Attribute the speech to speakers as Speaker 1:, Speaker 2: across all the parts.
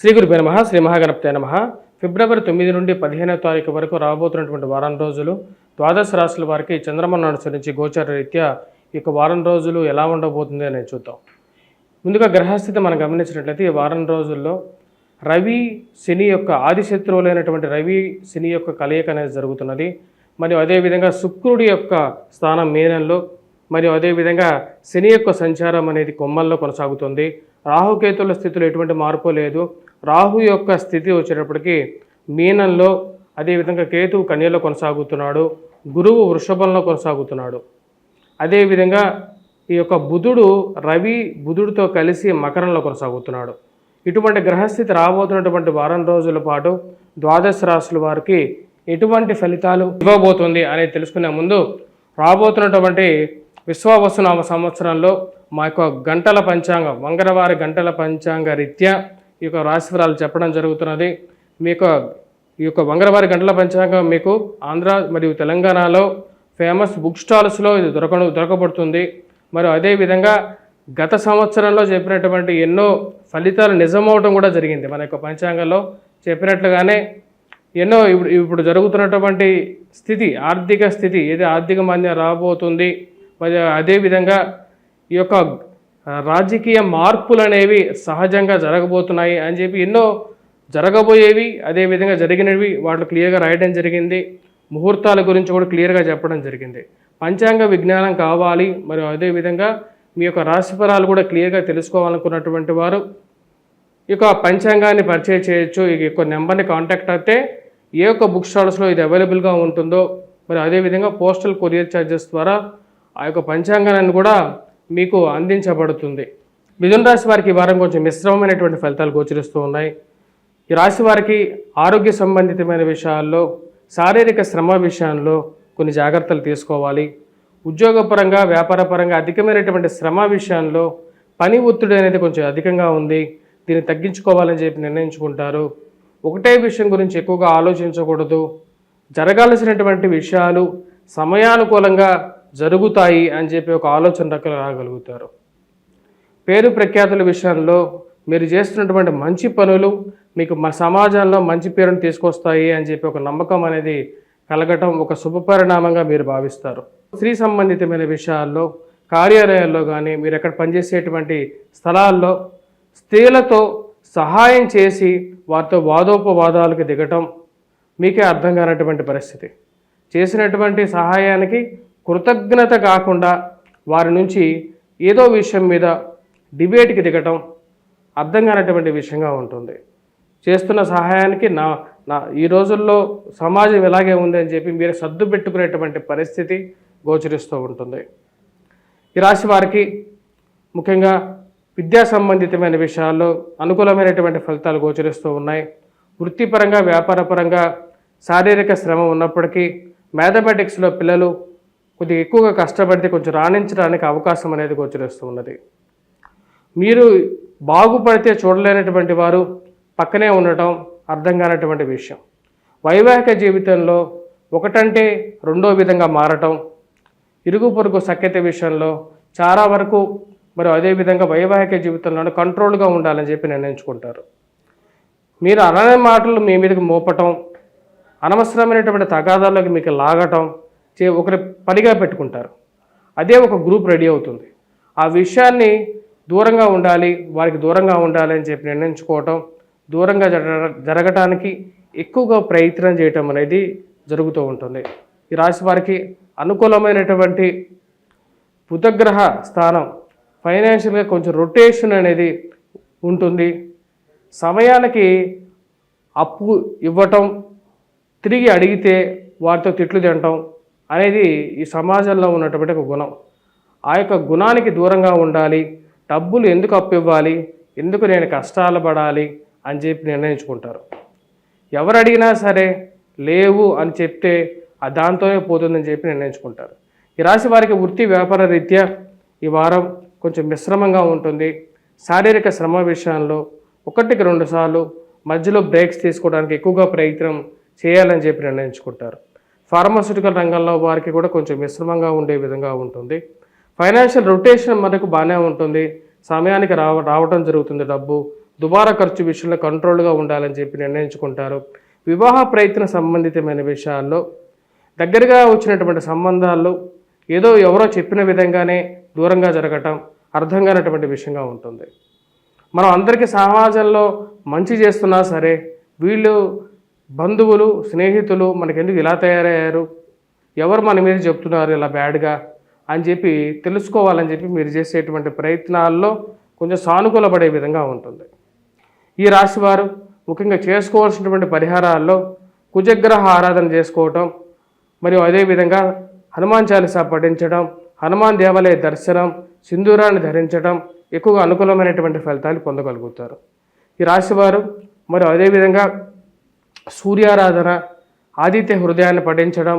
Speaker 1: శ్రీ గురుభ్యో నమః. శ్రీ మహాగణపతే నమః. ఫిబ్రవరి 9 నుండి 15వ తారీఖు వరకు రాబోతున్నటువంటి వారం రోజులు ద్వాదశ రాశుల వారికి చంద్రమను అనుసరించి గోచార రీత్యా ఈ వారం రోజులు ఎలా ఉండబోతుంది అనేది చూద్దాం. ముందుగా గ్రహస్థితి మనం గమనించినట్లయితే ఈ వారం రోజుల్లో రవి శని యొక్క ఆదిశత్రువులైనటువంటి రవి శని యొక్క కలయిక అనేది జరుగుతున్నది. మరియు అదేవిధంగా శుక్రుడి యొక్క స్థానం మీనంలో, మరియు అదేవిధంగా శని యొక్క సంచారం అనేది కొమ్మల్లో కొనసాగుతుంది. రాహుకేతుల స్థితిలో ఎటువంటి మార్పు లేదు. రాహు యొక్క స్థితి వచ్చేటప్పటికి మీనంలో, అదేవిధంగా కేతువు కన్యలో కొనసాగుతున్నాడు, గురువు వృషభంలో కొనసాగుతున్నాడు. అదేవిధంగా ఈ యొక్క బుధుడు బుధుడితో కలిసి మకరంలో కొనసాగుతున్నాడు. ఇటువంటి గ్రహస్థితి రాబోతున్నటువంటి వారం రోజుల పాటు ద్వాదశ రాశుల వారికి ఎటువంటి ఫలితాలు ఇవ్వబోతుంది అనేది తెలుసుకునే ముందు రాబోతున్నటువంటి విశ్వావసునామ సంవత్సరంలో మా యొక్క గంటల పంచాంగం, మంగళవారి గంటల పంచాంగ రీత్యా ఈ యొక్క రాశిఫలాలు చెప్పడం జరుగుతున్నది. ఈ యొక్క మంగళవారి గంటల పంచాంగం మీకు ఆంధ్ర మరియు తెలంగాణలో ఫేమస్ బుక్ స్టాల్స్లో ఇది దొరకబడుతుంది. మరియు అదేవిధంగా గత సంవత్సరంలో చెప్పినటువంటి ఎన్నో ఫలితాలు నిజమవటం కూడా జరిగింది. మన యొక్క పంచాంగంలో చెప్పినట్లుగానే ఎన్నో ఇప్పుడు జరుగుతున్నటువంటి స్థితి, ఆర్థిక స్థితి ఏది ఆర్థిక మాంద్యం రాబోతుంది, మరియు అదేవిధంగా ఈ యొక్క రాజకీయ మార్పులు అనేవి సహజంగా జరగబోతున్నాయి అని చెప్పి ఎన్నో జరగబోయేవి, అదేవిధంగా జరిగినవి వాటిలో క్లియర్గా రాయడం జరిగింది. ముహూర్తాల గురించి కూడా క్లియర్గా చెప్పడం జరిగింది. పంచాంగ విజ్ఞానం కావాలి, మరియు అదేవిధంగా మీ యొక్క రాశిఫలాలు కూడా క్లియర్గా తెలుసుకోవాలనుకున్నటువంటి వారు ఈ యొక్క పంచాంగాన్ని పర్చేజ్ చేయొచ్చు. ఈ యొక్క నెంబర్ని కాంటాక్ట్ అయితే ఏ యొక్క బుక్ స్టాల్స్లో ఇది అవైలబుల్గా ఉంటుందో, మరి అదేవిధంగా పోస్టల్ కొరియర్ ఛార్జెస్ ద్వారా ఆ యొక్క పంచాంగాన్ని కూడా మీకు అందించబడుతుంది. మిథున రాశి వారికి ఈ వారం కొంచెం మిశ్రమమైనటువంటి ఫలితాలు గోచరిస్తూ ఉన్నాయి. ఈ రాశి వారికి ఆరోగ్య సంబంధితమైన విషయాల్లో, శారీరక శ్రమ విషయంలో కొన్ని జాగ్రత్తలు తీసుకోవాలి. ఉద్యోగపరంగా, వ్యాపారపరంగా అధికమైనటువంటి శ్రమ విషయంలో పని ఒత్తిడి అనేది కొంచెం అధికంగా ఉంది. దీన్ని తగ్గించుకోవాలని చెప్పి నిర్ణయించుకుంటారు. ఒకటే విషయం గురించి ఎక్కువగా ఆలోచించకూడదు. జరగాల్సినటువంటి విషయాలు సమయానుకూలంగా జరుగుతాయి అని చెప్పి ఒక ఆలోచన రాగలుగుతారు. పేరు ప్రఖ్యాతుల విషయంలో మీరు చేస్తున్నటువంటి మంచి పనులు మీకు సమాజంలో మంచి పేరును తీసుకొస్తాయి అని చెప్పి ఒక నమ్మకం అనేది కలగటం ఒక శుభపరిణామంగా మీరు భావిస్తారు. స్త్రీ సంబంధితమైన విషయాల్లో, కార్యాలయాల్లో కానీ, మీరు ఎక్కడ పనిచేసేటువంటి స్థలాల్లో స్త్రీలతో సహాయం చేసి వారితో వాదోపవాదాలకు దిగటం మీకే అర్థం కానటువంటి పరిస్థితి. చేసినటువంటి సహాయానికి కృతజ్ఞత కాకుండా వారి నుంచి ఏదో విషయం మీద డిబేట్కి దిగటం అర్థం కానటువంటి విషయంగా ఉంటుంది. చేస్తున్న సహాయానికి ఈ రోజుల్లో సమాజం ఇలాగే ఉంది అని చెప్పి మీరు సర్దు పెట్టుకునేటువంటి పరిస్థితి గోచరిస్తూ ఉంటుంది. ఈ రాశి వారికి ముఖ్యంగా విద్యా సంబంధితమైన విషయాల్లో అనుకూలమైనటువంటి ఫలితాలు గోచరిస్తూ ఉన్నాయి. వృత్తిపరంగా, వ్యాపారపరంగా శారీరక శ్రమ ఉన్నప్పటికీ మ్యాథమెటిక్స్లో పిల్లలు కొద్దిగా ఎక్కువగా కష్టపడితే కొంచెం రాణించడానికి అవకాశం అనేది గోచరిస్తూ ఉన్నది. మీరు బాగుపడితే చూడలేనటువంటి వారు పక్కనే ఉండటం అర్థం కానటువంటి విషయం. వైవాహిక జీవితంలో ఒకటంటే రెండో విధంగా మారటం, ఇరుగు పొరుగు సఖ్యత విషయంలో చాలా వరకు, మరి అదేవిధంగా వైవాహిక జీవితంలో కంట్రోల్గా ఉండాలని చెప్పి నిర్ణయించుకుంటారు. మీరు అనని మాటలు మీ మీదకి మోపటం, అనవసరమైనటువంటి తగాదాల్లోకి మీకు లాగటం ఒకరి పనిగా పెట్టుకుంటారు. అదే ఒక గ్రూప్ రెడీ అవుతుంది. ఆ విషయాన్ని దూరంగా ఉండాలి, వారికి దూరంగా ఉండాలి అని చెప్పి నిర్ణయించుకోవటం, దూరంగా జరగటానికి ఎక్కువగా ప్రయత్నం చేయటం అనేది జరుగుతూ ఉంటుంది. ఈ రాశి వారికి అనుకూలమైనటువంటి బుధగ్రహ స్థానం, ఫైనాన్షియల్గా కొంచెం రొటేషన్ అనేది ఉంటుంది. సమయానికి అప్పు ఇవ్వటం, తిరిగి అడిగితే వారితో తిట్లు తినటం అనేది ఈ సమాజంలో ఉన్నటువంటి ఒక గుణం. ఆ యొక్క గుణానికి దూరంగా ఉండాలి. డబ్బులు ఎందుకు అప్పు ఇవ్వాలి, ఎందుకు నేను కష్టాలు పడాలి అని చెప్పి నిర్ణయించుకుంటారు. ఎవరు అడిగినా సరే లేవు అని చెప్తే దాంతోనే పోతుందని చెప్పి నిర్ణయించుకుంటారు. ఈ రాశి వారికి వృత్తి వ్యాపార రీత్యా ఈ వారం కొంచెం మిశ్రమంగా ఉంటుంది. శారీరక శ్రమ విషయంలో 1-2 సార్లు మధ్యలో బ్రేక్స్ తీసుకోవడానికి ఎక్కువగా ప్రయత్నం చేయాలని చెప్పి నిర్ణయించుకుంటారు. ఫార్మాస్యూటికల్ రంగంలో వారికి కూడా కొంచెం మిశ్రమంగా ఉండే విధంగా ఉంటుంది. ఫైనాన్షియల్ రొటేషన్ మనకు బాగానే ఉంటుంది. సమయానికి రావటం జరుగుతుంది. డబ్బు దుబారా ఖర్చు విషయంలో కంట్రోల్గా ఉండాలని చెప్పి నిర్ణయించుకుంటారు. వివాహ ప్రయత్న సంబంధితమైన విషయాల్లో దగ్గరగా వచ్చినటువంటి సంబంధాల్లో ఏదో ఎవరో చెప్పిన విధంగానే దూరంగా జరగటం అర్థం కానటువంటి విషయంగా ఉంటుంది. మనం అందరికీ సమాజంలో మంచి చేస్తున్నా సరే వీళ్ళు బంధువులు స్నేహితులు మనకెందుకు ఇలా తయారయ్యారు, ఎవరు మన మీద చెప్తున్నారు ఇలా బ్యాడ్గా అని చెప్పి తెలుసుకోవాలని చెప్పి మీరు చేసేటువంటి ప్రయత్నాల్లో కొంచెం సానుకూల పడే విధంగా ఉంటుంది. ఈ రాశివారు ముఖ్యంగా చేసుకోవాల్సినటువంటి పరిహారాల్లో కుజగ్రహ ఆరాధన చేసుకోవటం, మరియు అదేవిధంగా హనుమాన్ చాలీసా పఠించడం, హనుమాన్ దేవాలయ దర్శనం, సింధూరాన్ని ధరించడం ఎక్కువగా అనుకూలమైనటువంటి ఫలితాలు పొందగలుగుతారు. ఈ రాశివారు మరియు అదేవిధంగా సూర్యారాధన, ఆదిత్య హృదయాన్ని పఠించడం,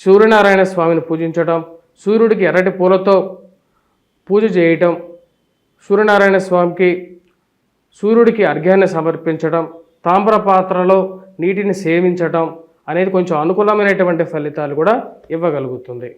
Speaker 1: సూర్యనారాయణ స్వామిని పూజించడం, సూర్యుడికి ఎర్రటి పూలతో పూజ చేయటం, సూర్యనారాయణ స్వామికి సూర్యుడికి అర్ఘ్యాన్ని సమర్పించడం, తామ్ర పాత్రలో నీటిని సేవించడం అనేది కొంచెం అనుకూలమైనటువంటి ఫలితాలు కూడా ఇవ్వగలుగుతుంది.